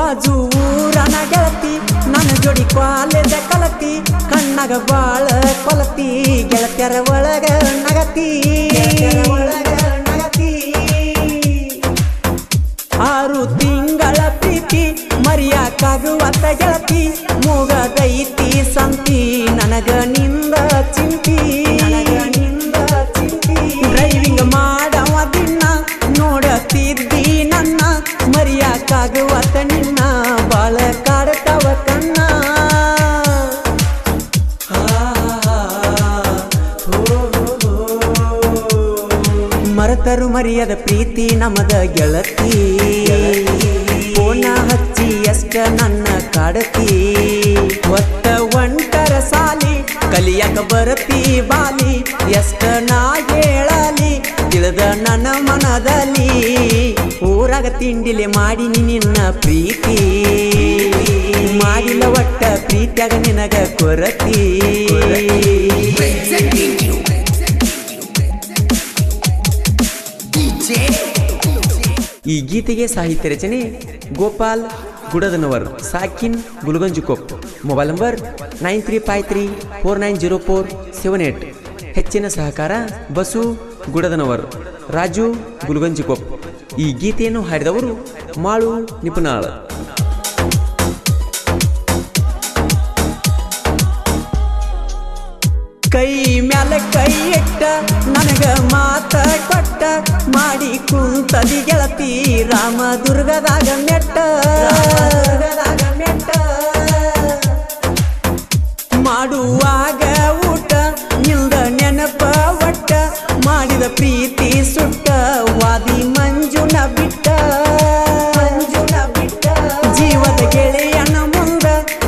ಬಾಜು ಊರನ ಗೆಳತಿ ನನ್ನ ಜೋಡಿ ಕಾಲೇಜ ಕಲತಿ ಕಣ್ಣಾಗ ಬಾಳ ಕೊಲತಿ ಗೆಳತ್ಯರ ಒಳಗ ನಗತಿ 6 ತಿಂಗಳ ಪ್ರೀತಿ ಮರಿಯಾಕಾಗುವಂತ ಗೆಳತಿ ಮೂಗದೈತಿ ಸಂತಿ ನನಗ ನಿಂದ ಚಿಂತಿ ಡ್ರೈವಿಂಗ್ ಮಾಡವ ದಿನ ನೋಡತಿದ್ದಿ ನನ್ನ ಮರಿಯಾಕಾಗುವಂತ ನಿನ್ನ ಬಾಳ ಕಾಡತವ ಕಣ್ಣ ಮರೆತರು ಮರಿಯದ ಪ್ರೀತಿ ನಮದ ಗೆಳತಿ ಫೋನ ಹಚ್ಚಿ ಎಷ್ಟ ನನ್ನ ಕಾಡತಿ ಒತ್ತ ಒಂಟರ ಸಾಲಿ ಕಲಿಯಕ ಬರತಿ ಬಾಲಿ ಎಷ್ಟ ನಾ ಹೇಳಲಿ ತಿಳಿದ ನನ್ನ ಮನದಲ್ಲಿ ಊರಾಗ ತಿಂಡಿಲೆ ಮಾಡಿನಿ ನಿನ್ನ ಪ್ರೀತಿ ಮಾಡಿಲ್ಲ ಒಟ್ಟ ಪ್ರೀತಿಯಾಗ ನಿನಗ ಕೊರತಿ ಈ ಗೀತೆಗೆ ಸಾಹಿತ್ಯ ರಚನೆ ಗೋಪಾಲ್ ಗುಡದನವರ್ ಸಾಕಿನ್ ಗುಲ್ಗಂಜುಕೊಪ್ ಮೊಬೈಲ್ ನಂಬರ್ 9353490478 ಹೆಚ್ಚಿನ ಸಹಕಾರ ಬಸು ಗುಡದನವರ್ ರಾಜು ಗುಲ್ಗಂಜುಕೊಪ್ ಈ ಗೀತೆಯನ್ನು ಹಾಡಿದವರು ಮಾಳು ನಿಪುಣಾಳ್ ಕೈ ಮ್ಯಾಲ ಕೈ ಇಟ್ಟ ನನಗ ಮಾತ ಕೊಟ್ಟ ಮಾಡಿ ಕುಂತದಿ ಗೆಳತಿ ರಾಮದುರ್ಗದಾಗ ಮೆಟ್ಟ ಮಾಡುವಾಗ ಊಟ ನಿಲ್ದ ನೆನಪ ಒಟ್ಟ ಮಾಡಿದ ಪ್ರೀತಿ ಸುಟ್ಟ ವಾದಿ ಮಂಜುನ ಬಿಟ್ಟ ಜೀವದ ಗೆಳೆಯನ ಮುಂದ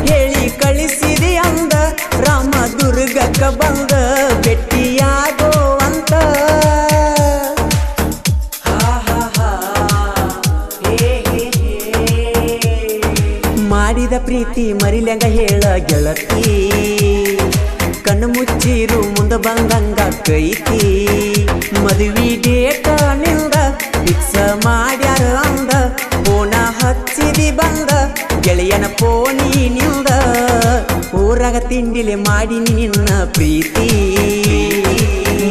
ಹೇಳಿ ಕಳಿಸಿದೆ ಅಂದ ರಾಮದುರ್ಗಕ್ಕ ಬಂದ ಭೆಟ್ಟಿಯಾಗೋ ಅಂತ ಮಾಡಿದ ಪ್ರೀತಿ ಮರಿಲ್ಯಂಗ ಹೇಳ ಗೆಳತಿ ಕಣ್ಣು ಮುಚ್ಚಿರು ಮುಂದ ಬಂದಂಗ ಕೈತಿ ಮದುವೆ ಡೇಟ ನಿಂದ ಫಿಕ್ಸ್ ಮಾಡ್ಯಾರ ಅಂದ ಫೋನ ಹಚ್ಚಿದಿ ಬಂದ ಗೆಳೆಯನ ಫೋನಿ ನಿಂದ ಊರಾಗ ತಿಂಡಿಲೆ ಮಾಡಿನಿ ನಿನ್ನ ಪ್ರೀತಿ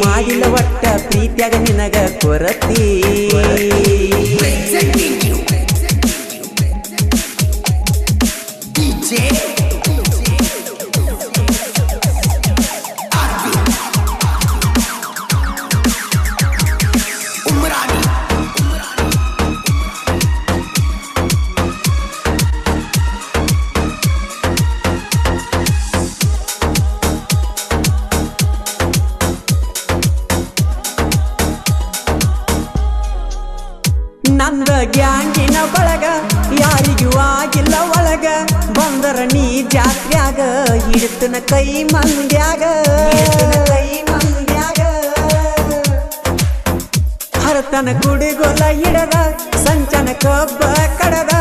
ಮಾಡಿಲ್ಲ ಒಟ್ಟ ಪ್ರೀತಿಯಾಗ ನಿನಗ ಕೊರತಿ ನಂದ ಗ್ಯಾಂಗಿನ ಬಳಗ ಯಾರಿಗೂ ಆಗಿಲ್ಲ ಒಳಗ ಬಂದರ ನೀ ಜಾತ್ರ್ಯಾಗ ಹಿಡಿತನ ಕೈ ಮಂದ್ಯಾಗ ಹರತನ ಕುಡಿಗೊಲ್ಲ ಹಿಡದ ಸಂಚನ ಕಬ್ಬ ಕಡದ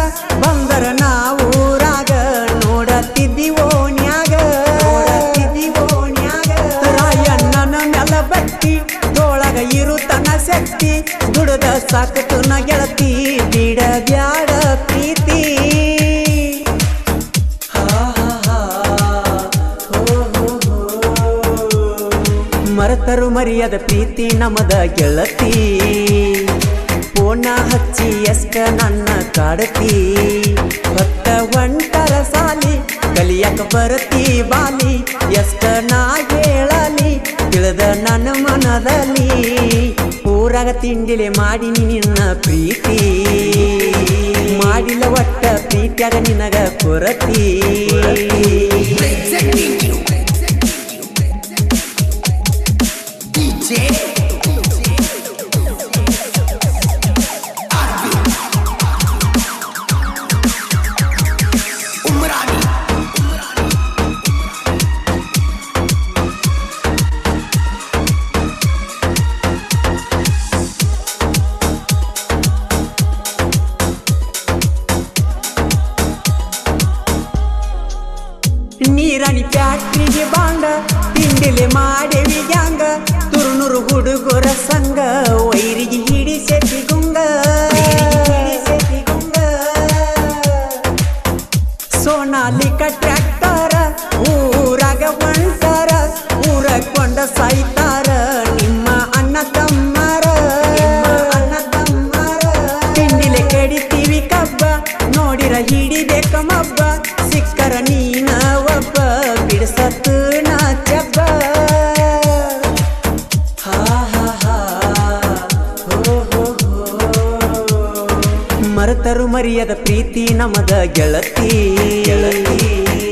ಬಂದರ ನಾವು ಊರಾಗ ನೋಡತಿದ್ದಿ ಓಣ್ಯಾಗ ರಾಯಣ್ಣನ ಮೆಲ ಬಟ್ಟಿ ತೋಳಗ ಇರುತನ ಶಕ್ತಿ ದುಡದ ಸಾಕತು ನ ಗೆಳತಿ ಬಿಡ ಬ್ಯಾಡ ಪ್ರೀತಿ ಮರೆತರು ಮರಿಯದ ಪ್ರೀತಿ ನಮದ ಗೆಳತಿ ಫೋನ ಹಚ್ಚಿ ಎಷ್ಟ ನನ್ನ ಕಾಡತಿ ಹೊತ್ತ ಒಂಟರ ಸಾಲಿ ಕಲಿಯಕ ಬರತಿ ಬಾಲಿ ಎಷ್ಟ ನಾ ಹೇಳಲಿ ತಿಳಿದ ನನ್ನ ಮನದಲ್ಲಿ ಊರಾಗ ತಿಂಡಿಲೆ ಮಾಡಿನಿ ನಿನ್ನ ಪ್ರೀತಿ ಮಾಡಿಲ್ಲ ಒಟ್ಟ ಪ್ರೀತಿಯಾಗ ನಿನಗ ಕೊರತಿ ನೀರಾಣಿ ಫ್ಯಾಕ್ಟ್ರಿಗೆ ಬಾಂಡ ತಿಂಡಿಲೆ ಮಾಡೇವಿ ಗ್ಯಾಂಗ ತುರುನೂರು ಹುಡುಗರ ಸಂಗ ವೈರಿಗೆ ಹಿಡಿಸೆತಿ ಗುಂಗ ದಿನದ ಪ್ರೀತಿ ನಮದ ಗೆಳತಿ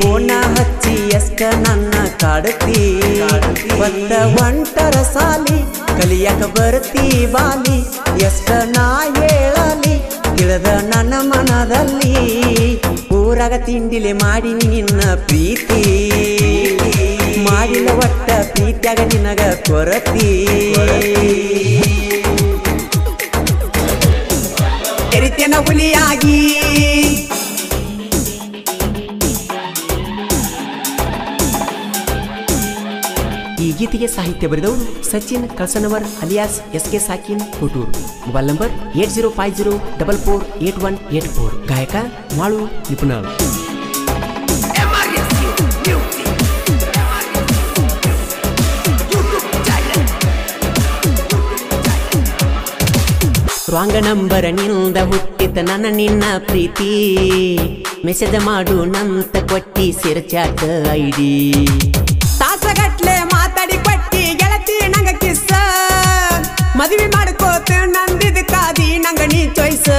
ಪೋನ ಹಚ್ಚಿ ಎಷ್ಟ ನನ್ನ ಕಾಡತಿ ಬಂದ ಒಂಟರ ಸಾಲಿ ಕಲಿಯಕ ಬರ್ತಿ ಬಾಲಿ ಎಷ್ಟ ನಾ ಹೇಳಲಿ ತಿಳಿದ ನನ್ನ ಮನದಲ್ಲಿ ಊರಾಗ ತಿಂಡಿಲೆ ಮಾಡಿ ನಿನ್ನ ಪ್ರೀತಿ ಮಾಡಿಲ್ಲ ಒಟ್ಟ ಪ್ರೀತಿಯಾಗ ನಿನಗ ಕೊರತಿ ತೆರಿತೇನ ಹುಲಿಯಾಗಿ ಈ ಗೀತೆಗೆ ಸಾಹಿತ್ಯ ಬರೆದವರು Sachin ಕಳಸನವರ್ alias SK. ಸಾಕಿನ್ ಹುಟೂರ್ mobile number 8050448184 ಗಾಯಕ ಮಾಳು ನಿಪುಣಾಳ್ ರಾಂಗ ನಂಬರ್ ನಿಂದ ಹುಟ್ಟಿತ ನನ್ನ ನಿನ್ನ ಪ್ರೀತಿ ಮೆಸೇಜ್ ಮಾಡು ನಂತ ಕೊಟ್ಟಿ ಸಿರ್ಚಾಟ ಐಡಿ ತಾಸಗಟ್ಲೆ ಮಾತಾಡಿ ಕೊಟ್ಟಿ ಗೆಳತಿ ನಂಗ ಕಿಸ್ಸ ಮದುವೆ ಮಾಡ್ಕೋತ ನಂದಿದ ಕಾದಿ ನಂಗ ನೀ ಚಾಯ್ಸ್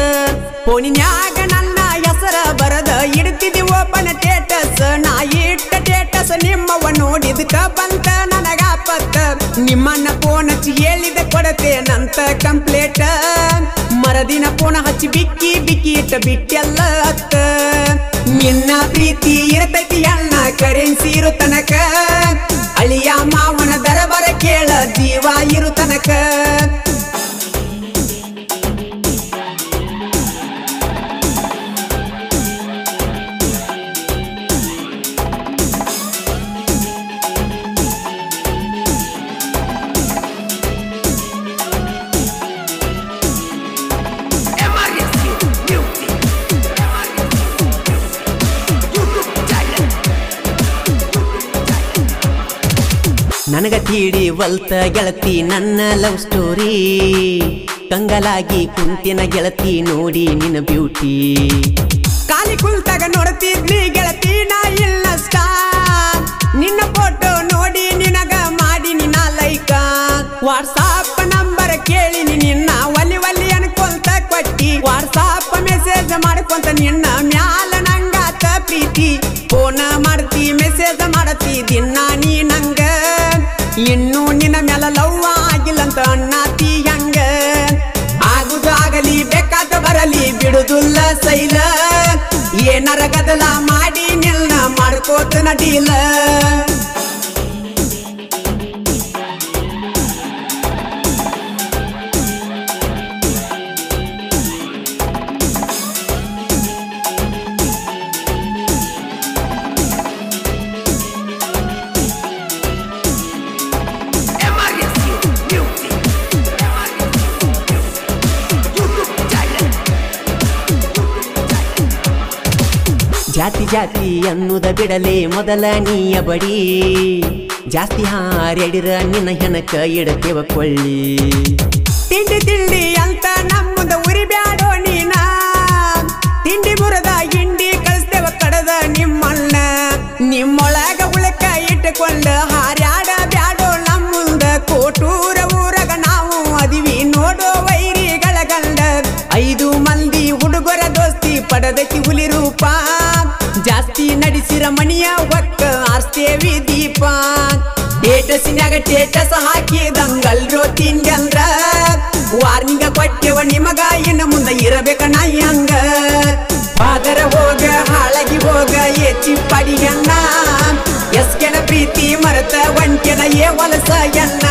ಫೋನಿನ್ಯಾಗ ನನ್ನ ಹೆಸರ ಬರದ ಇಡ್ತಿದಿ ಓಪನ್ ಸ್ಟೇಟಸ್ ನಾ ಇಟ್ಟ ಸ್ಟೇಟಸ್ ನಿಮ್ಮವ ನೋಡಿದಕ ಬಂತ ನನಗ ಪತ್ತ ನಿಮ್ಮನ್ನ ಫೋನ್ ಹಚ್ಚಿ ಹೇಳಿದ ಕೊಡತೇನಂತ ಕಂಪ್ಲೇಟ್ ಮರದಿನ ಫೋನ್ ಹಚ್ಚಿ ಬಿಕ್ಕಿ ಬಿಕ್ಕಿ ಇಟ್ಟ ಬಿಟ್ಟೆಲ್ಲ ಅತ್ತ ನಿನ್ನ ಪ್ರೀತಿ ಇರತೈತಿ ಅಣ್ಣ ಕರೆನ್ಸಿ ಇರು ತನಕ ಅಳಿಯ ಮಾವನ ದರಬರ ಕೇಳ ಜೀವ ಇರು ತನಕ ನನಗ ತೀಡಿ ವಲ್ತ ಗೆಳತಿ ನನ್ನ ಲವ್ ಸ್ಟೋರಿ ಕಂಗಲಾಗಿ ಕುಂತಿನ ಗೆಳತಿ ನೋಡಿ ನಿನ್ನ ಬ್ಯೂಟಿ ಕಾಲಿ ಕುಲ್ತಾಗ ನೋಡ್ತಿದ್ನಿ ಗೆಳತಿ ನಾ ಇಲ್ಲ ಸ್ಟಾರ್ ನಿನ್ನ ಫೋಟೋ ನೋಡಿ ನಿನಗ ಮಾಡಿ ನಿನ್ನ ಲೈಕ ವಾಟ್ಸಾಪ್ ನಂಬರ್ ಕೇಳಿನಿ ನಿನ್ನ ಒಲಿ ಒಲಿ ಅನ್ಕೊಂತ ಕೊಟ್ಟಿ ವಾಟ್ಸಾಪ್ ಮೆಸೇಜ್ ಮಾಡ್ಕೊಂತ ನಿನ್ನ ಮ್ಯಾಲ ನಂಗಾತ ಪ್ರೀತಿ ಫೋನ್ ಮಾಡ್ತಿ ಮೆಸೇಜ್ ಮಾಡತಿ ದಿನ ನೀ ನಂಗ ಇನ್ನು ನಿನ್ನ ಮ್ಯಾಲ ಲವ್ ಆಗಿಲ್ಲಂತ ಅಣ್ಣಾತಿ ಹಂಗ ಆಗುದು ಆಗಲಿ ಬೇಕಾದ ಬರಲಿ ಬಿಡುದಿಲ್ಲ ಸೈಲ ಏನಾರ ಗದಲ ಮಾಡಿ ನಿನ್ನ ಮಾಡ್ಕೋತ ನಡೀಲ ಜಾತಿ ಜಾತಿ ಅನ್ನುದ ಬಿಡಲೆ ಮೊದಲ ನೀಯ ಬಡಿ ಜಾಸ್ತಿ ಹಾರ್ಯಾಡಿರ ನಿನ್ನ ಹೆನಕ ಇಡತೇವ ಕೊಳ್ಳಿ ತಿಂಡಿ ತಿಂಡಿ ಅಂತ ನಮ್ಮದ ಉರಿ ಬ್ಯಾಡೋ ನೀನ ತಿಂಡಿ ಮುರದ ಹಿಂಡಿ ಕಳಿಸ್ತೇವ ಕಡದ ನಿಮ್ಮಣ್ಣ ನಿಮ್ಮೊಳಗ ಉಳಕ ಇಟ್ಟುಕೊಂಡ ಹಾರ್ಯಾಡ ಬ್ಯಾಡೋ ನಮ್ಮುಂದ ಕೋಟೂರ ಊರಗ ನಾವು ಅದಿವಿ ನೋಡೋ ವೈರಿಗಳ ಗಂಡ 5 ಮಂದಿ ಹುಡುಗರ ದೋಸ್ತಿ ಪಡದಕ್ಕೆ ಹುಲಿ ರೂಪ ಜಾಸ್ತಿ ನಡೆಸಿರ ಮಣಿಯ ಒಕ್ಕ ಆರ್ತೇವಿ ದೀಪ ಟೇಟಸಿನ್ಯಾಗ ಟೇಟಸ್ ಹಾಕಿದಂಗಲ್ರೋ ತಿಂಗಂದ್ರ ವಾರ್ನಿಂಗ ಕೊಟ್ಟೆವ ನಿಮಗ ಇನ್ನು ಮುಂದೆ ಇರಬೇಕ ನಾಯಿ ಹಂಗ ಫಾದರ ಹೋಗ ಹಾಳಗಿ ಹೋಗ ಎಚ್ಚಿ ಪಡಿಯನ್ನ ಎಸ್ಕೆನ ಪ್ರೀತಿ ಮರತ ಒಂಟೆನ ವಲಸ ಎನ್ನ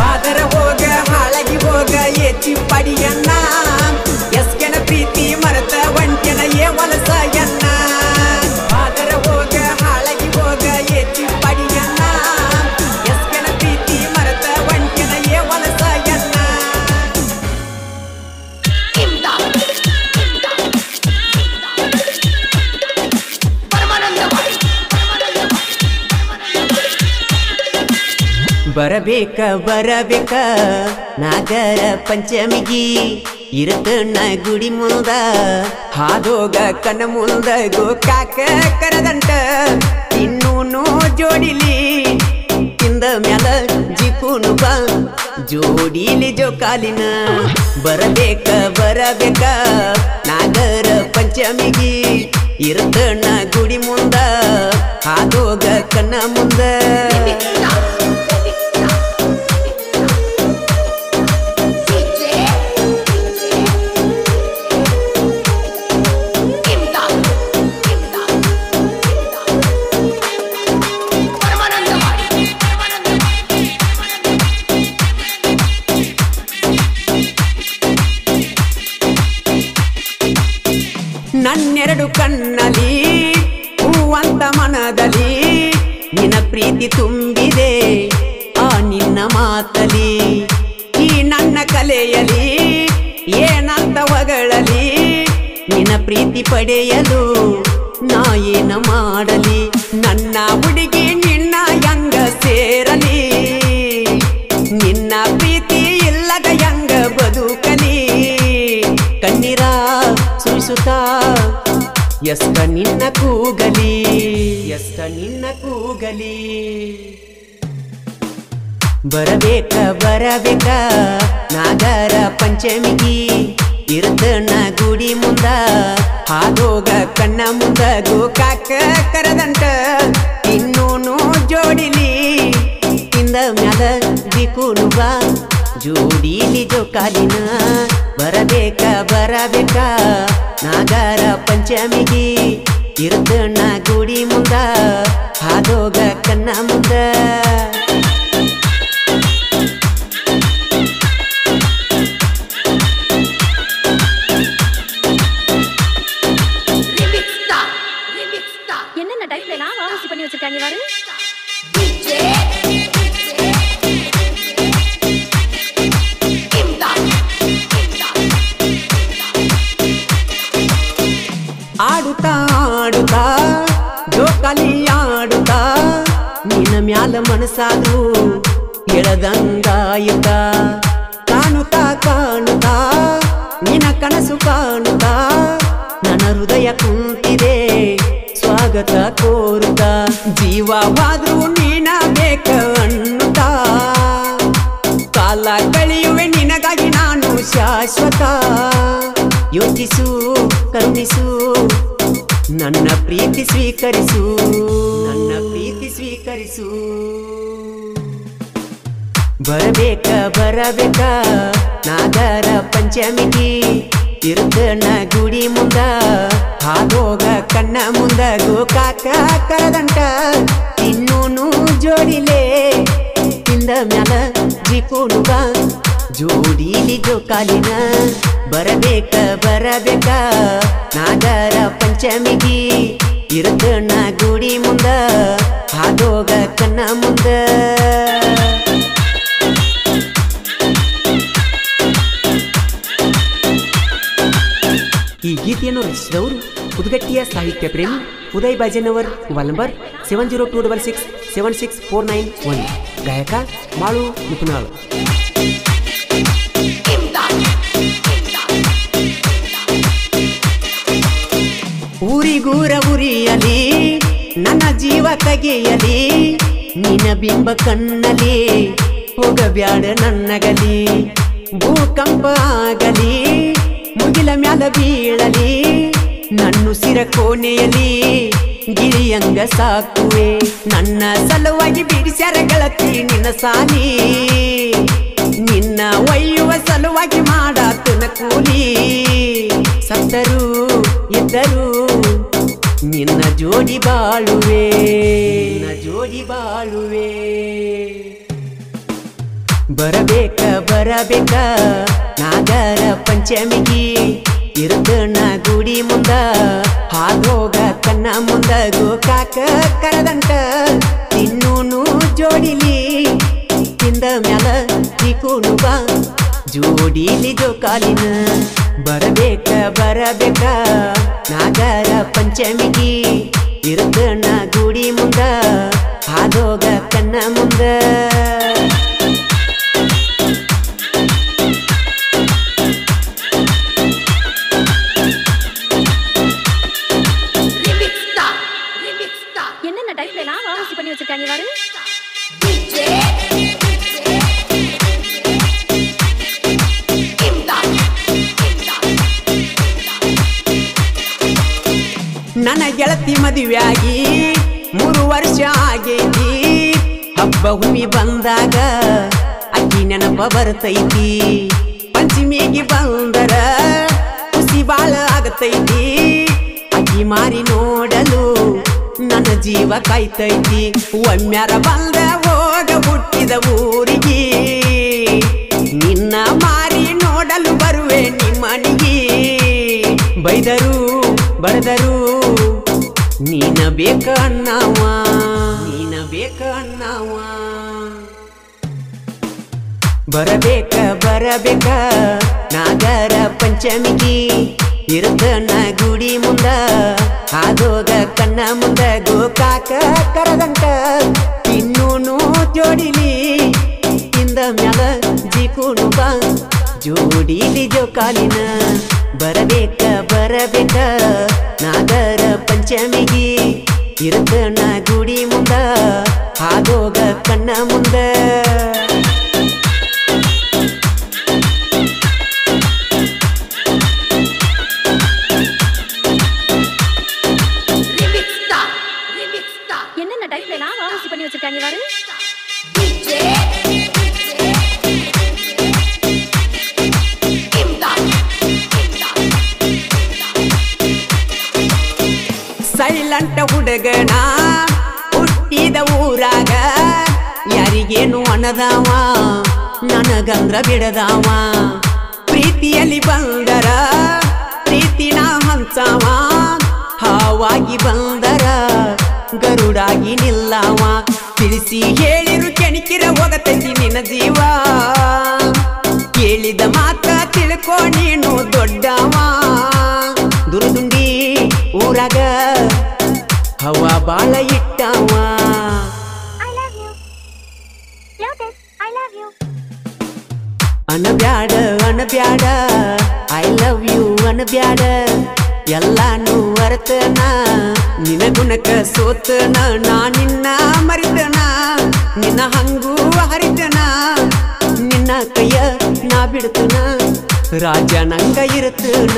ಫಾದರ ಹೋಗ ಹಾಳಗಿ ಹೋಗ ಎಚ್ಚಿ ಪಡಿಯನ್ನ ಎಸ್ಕೆನ ಪ್ರೀತಿ ಮರತ ಒಂಟೆನ ವಲಸ ಎನ್ನ ಫಾದರ ಹೋಗ ಹಾಳಗಿ ಹೋಗ ಎಚ್ಚಿ ಪಡಿಯನ್ನ ಎಸ್ಕೆನ ಪ್ರೀತಿ ಮರತ ಒಂಟೆನ ವಲಸ ಎನ್ನ ಬರಬೇಕ ಬರಬೇಕ ನಾಗರ ಪಂಚಮಿಗಿ ಇರತಣ್ಣ ಗುಡಿ ಮುಂದ ಹಾದೋಗ ಕಣ್ಣ ಮುಂದ ಗೋಕಾಕ ಕರದಂಟ ಇನ್ನೂನು ಜೋಡಿಲಿ ತಿಂದ ಮ್ಯಾಲ ಜಿಕುನು ಬಾ ಜೋಡಿಲಿ ಜೋಕಾಲಿನ ಬರಬೇಕ ಬರಬೇಕ ನಾಗರ ಪಂಚಮಿಗಿ ಇರ್ತಣ ಗುಡಿ ಮುಂದ ಹಾದೋಗ ಕಣ್ಣ ಮುಂದ ನನ್ನೆರಡು ಕಣ್ಣಲ್ಲಿ ಹೂವಂತ ಮನದಲ್ಲಿ ನಿನ್ನ ಪ್ರೀತಿ ತುಂಬಿದೆ ಆ ನಿನ್ನ ಮಾತಲಿ ಈ ನನ್ನ ಕಲೆಯಲಿ ಏನಂತ ಹೊಗಳಲಿ ನಿನ್ನ ಪ್ರೀತಿ ಪಡೆಯಲು ನಾ ಏನ ಮಾಡಲಿ ನನ್ನ ಹುಡುಗಿ ನಿನ್ನ ಯಂಗ ಸೇರಲಿ ನಿನ್ನ ಪ್ರೀತಿ ಇಲ್ಲದ ಯಂಗ ಬದುಕಲಿ ಕಣ್ಣೀರ ಸುರಿಸುತ್ತಾ ಎಷ್ಟ ನಿನ್ನ ಕೂಗಲಿ ಎಷ್ಟ ನಿನ್ನ ಕೂಗಲಿ ಬರಬೇಕ ಬರಬೇಕ ನಾಗರ ಪಂಚಮಿಗಿ ಇರ್ತನ ಗುಡಿ ಮುಂದ ಹಾದೋಗ ಕಣ್ಣ ಮುಂದ ಗೋಕಾಕ ಕರದಂಟ ಇನ್ನೂನು ಜೋಡಿಲಿ ಇಂದ ಮ್ಯಾಲ ದಿಕ್ಕುನು ಬಾ ಜೋಡಿಲಿ ಜೋಕಾಲಿನ ಬರಬೇಕ ಬರಬೇಕ ನಾಗರ ಪಂಚಮಿಗಿ ಇರ್ತನ ಗುಡಿ ಮುಂದ ಹಾದೋಗ ಕಣ್ಣ ಮುಂದ என்னென்ன டைப்ல நான் வாசி பண்ணி வச்சிருக்காங்க பாரு ಆಡುತ್ತಾ ಆಡುತ್ತಾ ಜೋಕಾಲಿ ಆಡುತ್ತಾ ನಿನ್ನ ಮ್ಯಾಲ ಮನಸ್ಸಾದ್ರು ಹೇಳದಂಗಾಯುತ್ತ ಕಾಣುತ್ತಾ ಕಾಣುತ್ತಾ ನಿನ್ನ ಕನಸು ಕಾಣುತ್ತಾ ನನ್ನ ಹೃದಯ ಕುಂತಿದೆ ಸ್ವಾಗತ ಕೋರುತ್ತ ಜೀವವಾದ್ರೂ ನೀನ ಬೇಕ ಅನ್ನುತ್ತಾ ಕಾಲ ಕಳೆಯುವೆ ನಿನಗಾಗಿ ನಾನು ಶಾಶ್ವತ ಯೋಚಿಸು ಕರುಣಿಸು ನನ್ನ ಪ್ರೀತಿ ಸ್ವೀಕರಿಸು ನನ್ನ ಪ್ರೀತಿ ಸ್ವೀಕರಿಸು ಬರಬೇಕ ಬರಬೇಕ ನಾಗರ ಪಂಚಮಿಗಿ ಇರ್ತನ ಗುಡಿ ಮುಂದ ಹಾದೋಗ ಕಣ್ಣ ಮುಂದ ಗೋಕಾಕ ಕರದಂಟ ಇನ್ನೂನು ಜೋಡಿಲೆ ಇಂದ ಮ್ಯಾಲ ಜಿಕುನು ಬಾ ಜೋಡಿಲಿ ಜೋಕಾಲಿನ ಬರಬೇಕ ಬರಬೇಕ ನಾಗರ ಪಂಚಮಿಗಿ ಇರ್ತನ ಗುಡಿ ಮುಂದ ಹಾದೋಗ ಕಣ್ಣ ಮುಂದ ಈ ಗೀತೆಯನ್ನು ರಚಿಸಿದವರು ಪುದುಗಟ್ಟಿಯ ಸಾಹಿತ್ಯ ಪ್ರೇಮಿ ಉದಯ್ ಬಾಜನವರ್ ಮೊಬೈಲ್ ನಂಬರ್ 7026676491 ಗಾಯಕ ಮಾಳು ನಿಪುಣಾಳು ಊರಿಗೂರ ಉರಿಯಲಿ ನನ್ನ ಜೀವ ತೆಗೆಯಲಿ ನಿನ್ನ ಬಿಂಬ ಕಣ್ಣಲಿ ಹೋಗಬ್ಯಾಡ ನನ್ನಗಲಿ ಭೂಕಂಪ ಆಗಲಿ ಮುಗಿಲ ಮ್ಯಾಲ ಬೀಳಲಿ ನನ್ನುಸಿರ ಕೋಣೆಯಲಿ ಗಿರಿಯಂಗ ಸಾಕುವೆ ನನ್ನ ಸಲುವಾಗಿ ಬಿಡಿಸ್ಯಾರ ಗೆಳತಿ ನಿನ್ನ ಸಾಲಿ ನಿನ್ನ ಒಯ್ಯುವ ಸಲುವಾಗಿ ಮಾಡಾತನ ಕೂಲಿ ಸತ್ತರು ಇದ್ದರು ನಿನ್ನ ಜೋಡಿ ಬಾಳುವೆ ನಿನ್ನ ಜೋಡಿ ಬಾಳುವೆ ಬರಬೇಕ ಬರಬೇಕ ನಾಗರ ಪಂಚಮಿಗಿ ಇರ್ತನ ಗುಡಿ ಮುಂದ ಹಾದೋಗ ಕಣ್ಣ ಮುಂದ ಗೋಕಾಕ ಕರದಂಟ ಇನ್ನೂನು ಜೋಡಿಲಿ ತಿಂದ ಮ್ಯಾಲ ಜಿಕುನು ಬಾ ಜೋಡಿಲಿ ಜೋಕಾಲಿನ ಬರಬೇಕ ಬರಬೇಕ ನಾಗರ ಪಂಚಮಿಗಿ ಇರ್ತನ ಗುಡಿ ಮುಂದ ಹಾದೋಗ ಕಣ್ಣ ಮುಂದ என்னென்ன டைப்ல நான் வாசி பண்ணி வச்சிருக்காங்க பாரு ಮದುವೆಯಾಗಿ 3 ವರ್ಷ ಆಗೈತಿ ಹಬ್ಬ ಹುಮ್ಮಿ ಬಂದಾಗ ಅಕ್ಕಿ ನೆನಪ ಬರ್ತೈತಿ ಪಂಚಮಿಗೆ ಬಂದರ ಖುಷಿ ಬಾಳ ಆಗತೈತಿ ಅಕ್ಕಿ ಮಾರಿ ನೋಡಲು ನನ್ನ ಜೀವ ಕಾಯ್ತೈತಿ ಒಮ್ಮ್ಯಾರ ಬಂದ ಹೋಗ ಹುಟ್ಟಿದ ಊರಿಗೆ ನಿನ್ನ ಮಾರಿ ನೋಡಲು ಬರುವೆ ನಿಮ್ಮನಿಗೆ ಬೈದರು ಬಡದರು ನೀನ ಬೇಕ ಅಣ್ಣವ ನೀನ ಬೇಕ ಅಣ್ಣವ ಬರಬೇಕ ಬರಬೇಕ ನಾಗರ ಪಂಚಮಿಗೆ ಇರುತ್ತನ ಗುಡಿ ಮುಂದ ಆದೋಗ ಕಣ್ಣ ಮುಂದ ಗೋಕಾಕ ಕರದಂಟ ಇನ್ನೂನು ಜೋಡಿಲಿ ಇಂದ ಮ್ಯಾಲ ಜಿಕೂನು ಬಾ ಜೋಡಿಲಿ ಜೋಕಾಲಿನ ಬರಬೇಕ ಬರಬೇಕ ನಾಗರ ಪಂಚಮಿಗೆ ಇರುತ್ತನ ಗುಡಿ ಮುಂದ ಆದೋಗ ಕಣ್ಣ ಮುಂದ என்னென்ன டைப்ல நான் வாசி பண்ணி வச்சிருக்காங்க பாரு ಸೈಲೆಂಟ್ ಹುಡುಗನ ಹುಟ್ಟಿದ ಊರಾಗ ಯಾರಿಗೇನು ಅನ್ನದಾವ ನನಗಂದ್ರ ಬಿಡದಾವ ಪ್ರೀತಿಯಲ್ಲಿ ಬಂದರ ಪ್ರೀತಿನ ಹಂಚವ ಹಾವಾಗಿ ಬಂದರ ಗರುಡಾಗಿ ನಿಲ್ಲವ ತಿಳಿಸಿ ಹೇಳಿರು ಕೆಣಕಿರ ಹೋಗತೈತಿ ನಿನ್ನ ಜೀವ ಕೇಳಿದ ಮಾತ ತಿಳ್ಕೊ ನೀನು ದೊಡ್ಡವ ದುರ್ದುಂಡಿ ಊರಾಗ ಹವಾ ಬಾಳ ಇಟ್ಟವ ಅನಬ್ಯಾಡ ಅನಬ್ಯಾಡ ಐ ಲವ್ ಯು ಅನಬ್ಯಾಡ ಎಲ್ಲಾನು ಅರತನ ನಿನ ಗುಣಕ ಸೋತನ ನಾ ನಿನ್ನ ಮರಿತನ ನಿನ್ನ ಹಂಗೂ ಹರಿತನ ನಿನ್ನ ಕೈಯ ನಾ ಬಿಡ್ತನ ರಾಜ ನಂಗ ಇರ್ತನ